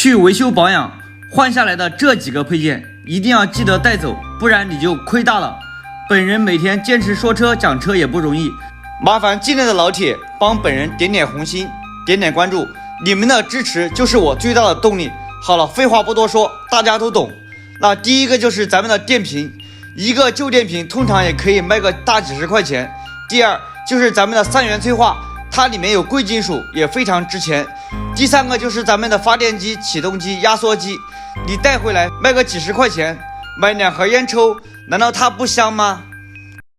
去维修保养，换下来的这几个配件一定要记得带走，不然你就亏大了。本人每天坚持说车讲车也不容易，麻烦进来的老铁帮本人点点红心，点点关注，你们的支持就是我最大的动力。好了，废话不多说，大家都懂。那第一个就是咱们的电瓶，一个旧电瓶通常也可以卖个大几十块钱。第二就是咱们的3元催化，它里面有贵金属，也非常值钱。第三个就是咱们的发电机、启动机、压缩机，你带回来卖个几十块钱，买2盒烟抽，难道它不香吗？